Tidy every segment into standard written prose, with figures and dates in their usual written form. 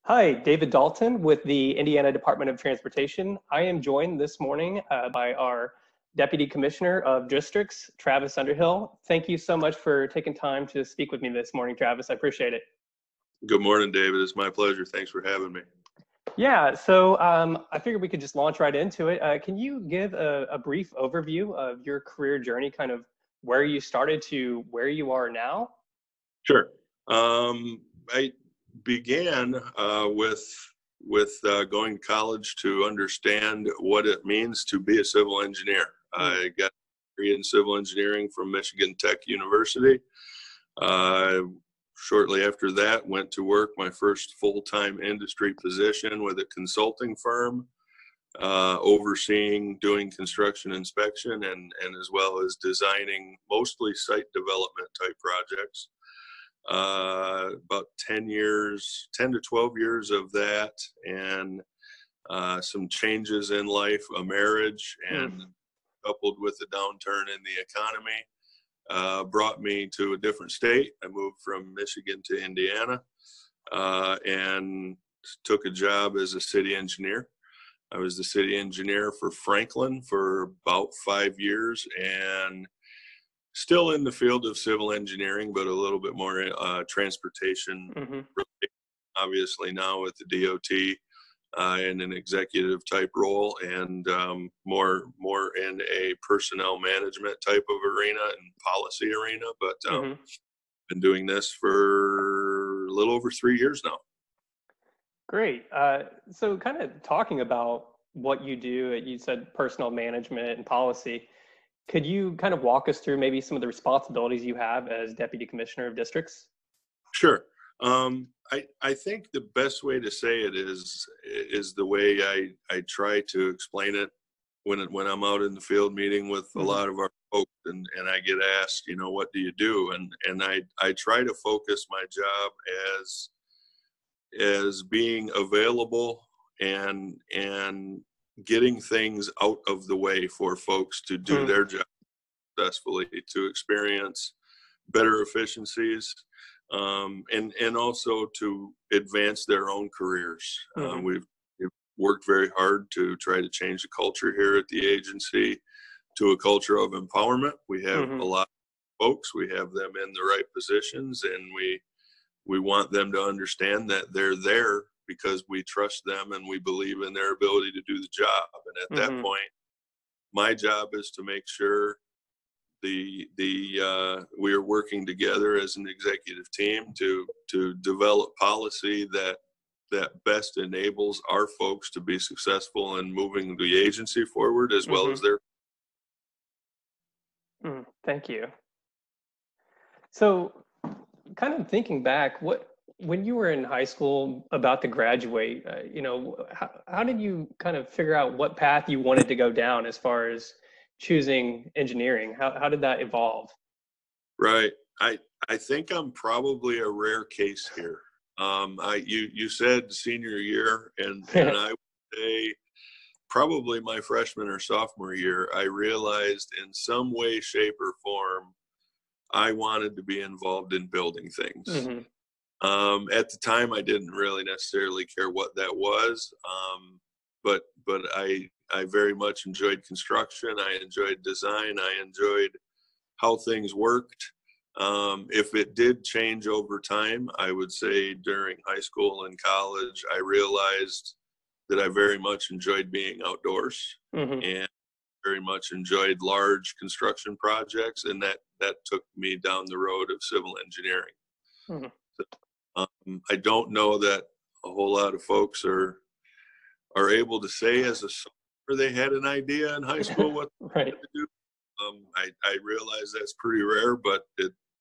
Hi, David Dalton with the Indiana Department of Transportation. I am joined this morning by our Deputy Commissioner of Districts, Travis Underhill. Thank you so much for taking time to speak with me this morning, Travis. I appreciate it. Good morning, David. It's my pleasure. Thanks for having me. Yeah, so I figured we could just launch right into it. Can you give a brief overview of your career journey, kind of where you started to where you are now? Sure. I began with going to college to understand what it means to be a civil engineer. I got a degree in civil engineering from Michigan Tech University. Shortly after that, went to work my first full-time industry position with a consulting firm, overseeing doing construction inspection and as well as designing mostly site development type projects. About 10 to 12 years of that, and some changes in life, a marriage, and coupled with the downturn in the economy, brought me to a different state. I moved from Michigan to Indiana, and took a job as a city engineer. I was the city engineer for Franklin for about 5 years, and still in the field of civil engineering, but a little bit more transportation, obviously now with the DOT in an executive type role, and more in a personnel management type of arena and policy arena. But been doing this for a little over 3 years now. Great. So kind of talking about what you do, you said personnel management and policy. Could you kind of walk us through maybe some of the responsibilities you have as Deputy Commissioner of Districts? Sure. I think the best way to say it is the way I try to explain it when I'm out in the field meeting with a lot of our folks, and I get asked, what do you do? And I try to focus my job as being available and getting things out of the way for folks to do their job successfully, to experience better efficiencies, and also to advance their own careers. We've worked very hard to try to change the culture here at the agency to a culture of empowerment. We have a lot of folks, we have them in the right positions, and we want them to understand that they're there because we trust them and we believe in their ability to do the job. And at that point, my job is to make sure we are working together as an executive team to develop policy that best enables our folks to be successful in moving the agency forward as well as their. Thank you. So kind of thinking back, when you were in high school about to graduate, how did you kind of figure out what path you wanted to go down as far as choosing engineering? How did that evolve? Right. I think I'm probably a rare case here. You said senior year, and I would say probably my freshman or sophomore year, I realized in some way, shape, or form, I wanted to be involved in building things. At the time, I didn't really necessarily care what that was, but I very much enjoyed construction. I enjoyed design. I enjoyed how things worked. If it did change over time, I would say during high school and college, I realized that I very much enjoyed being outdoors and very much enjoyed large construction projects, and that took me down the road of civil engineering. I don't know that a whole lot of folks are able to say as a sophomore they had an idea in high school what they wanted to do. I realize that's pretty rare, but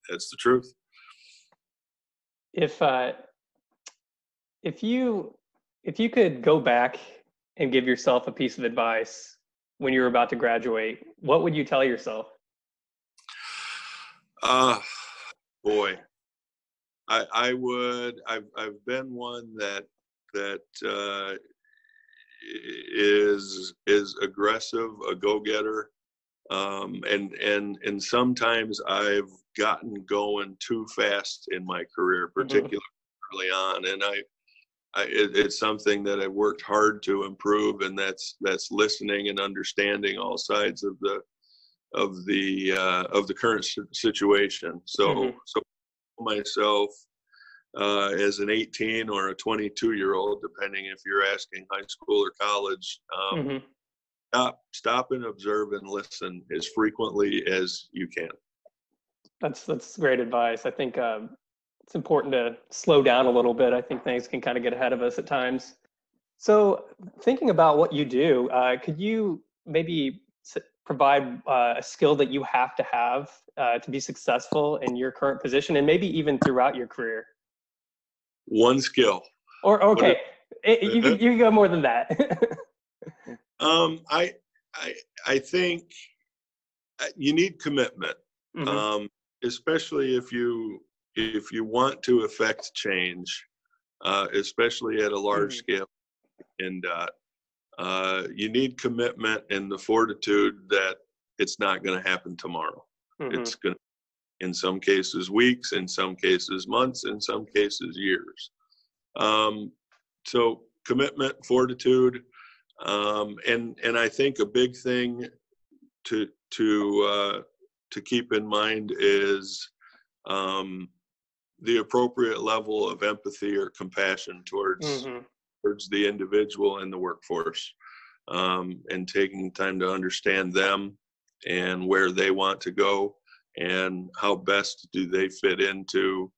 that's the truth. If you could go back and give yourself a piece of advice when you were about to graduate, what would you tell yourself? Boy, I would. I've been one that is aggressive, a go-getter, and sometimes I've gotten going too fast in my career, particularly early on, and it's something that I've worked hard to improve, and that's listening and understanding all sides of the current situation. So myself as an 18 or a 22-year-old, depending if you're asking high school or college, stop and observe and listen as frequently as you can. That's great advice. I think it's important to slow down a little bit. I think things can kind of get ahead of us at times. So thinking about what you do, could you maybe provide a skill that you have to be successful in your current position and maybe even throughout your career? One skill. Or okay, you can go more than that. I think you need commitment, especially if you want to affect change, especially at a large scale. INDOT. You need commitment and the fortitude that it's not going to happen tomorrow. It's going to, in some cases, weeks, in some cases, months, in some cases, years. So commitment, fortitude, and I think a big thing to keep in mind is the appropriate level of empathy or compassion towards the individual and the workforce, and taking time to understand them and where they want to go and how best do they fit into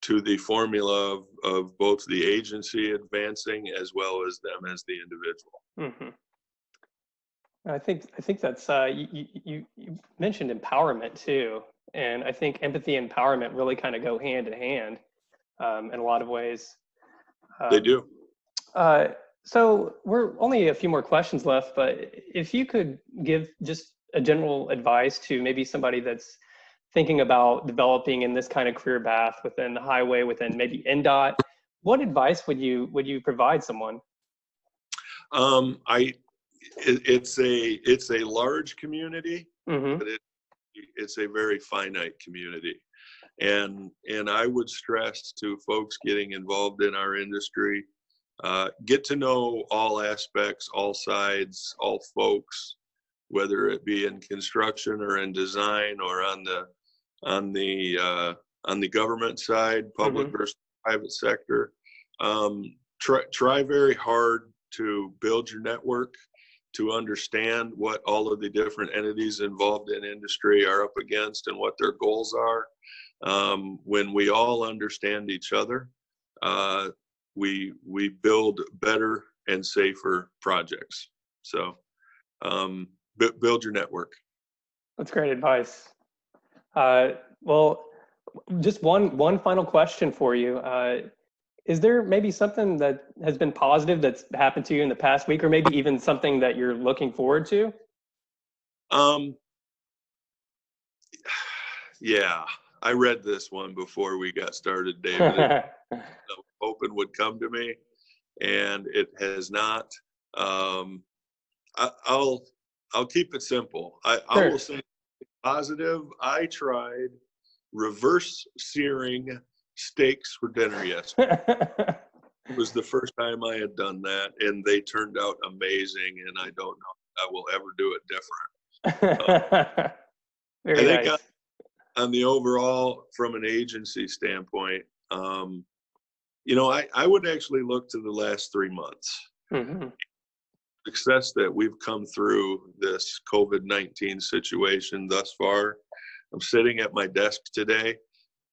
the formula of both the agency advancing as well as them as the individual. I think that's you mentioned empowerment too, and I think empathy and empowerment really kind of go hand in hand in a lot of ways. They do. So we're only a few more questions left, but if you could give just a general advice to maybe somebody that's thinking about developing in this kind of career path within the highway, within maybe INDOT, what advice would you provide someone? It's a large community, but it's a very finite community, and I would stress to folks getting involved in our industry, get to know all aspects, all sides, all folks, whether it be in construction or in design or on the government side, public versus private sector. Try very hard to build your network, to understand what all of the different entities involved in industry are up against and what their goals are. When we all understand each other, we build better and safer projects. So build your network. That's great advice. Well, just one final question for you. Is there maybe something that has been positive that's happened to you in the past week, or maybe even something that you're looking forward to? Yeah, I read this one before we got started, David. Hoping would come to me, and it has not. I'll keep it simple. I will say positive. I tried reverse searing steaks for dinner yesterday. It was the first time I had done that, and they turned out amazing, and I don't know if I will ever do it different. Very I think nice. on the overall, from an agency standpoint, I would actually look to the last 3 months. Success that we've come through this COVID-19 situation thus far. I'm sitting at my desk today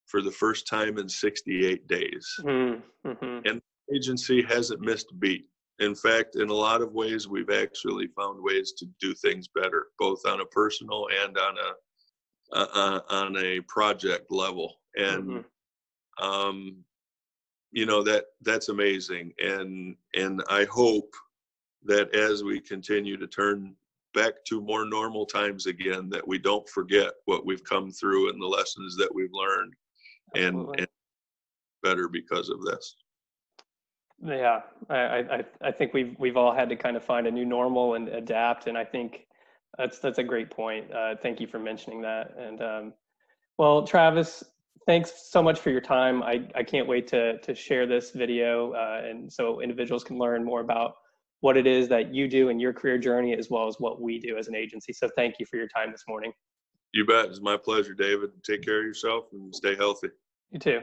for the first time in 68 days. And the agency hasn't missed a beat. In fact, in a lot of ways, we've actually found ways to do things better, both on a personal and on a project level. And that's amazing. And I hope that as we continue to turn back to more normal times again, that we don't forget what we've come through and the lessons that we've learned, and better because of this. Yeah, I think we've all had to kind of find a new normal and adapt, and I think that's a great point. Thank you for mentioning that. And well, Travis, thanks so much for your time. I can't wait to share this video, and so individuals can learn more about what it is that you do in your career journey, as well as what we do as an agency. So thank you for your time this morning. You bet. It's my pleasure, David. Take care of yourself and stay healthy. You too.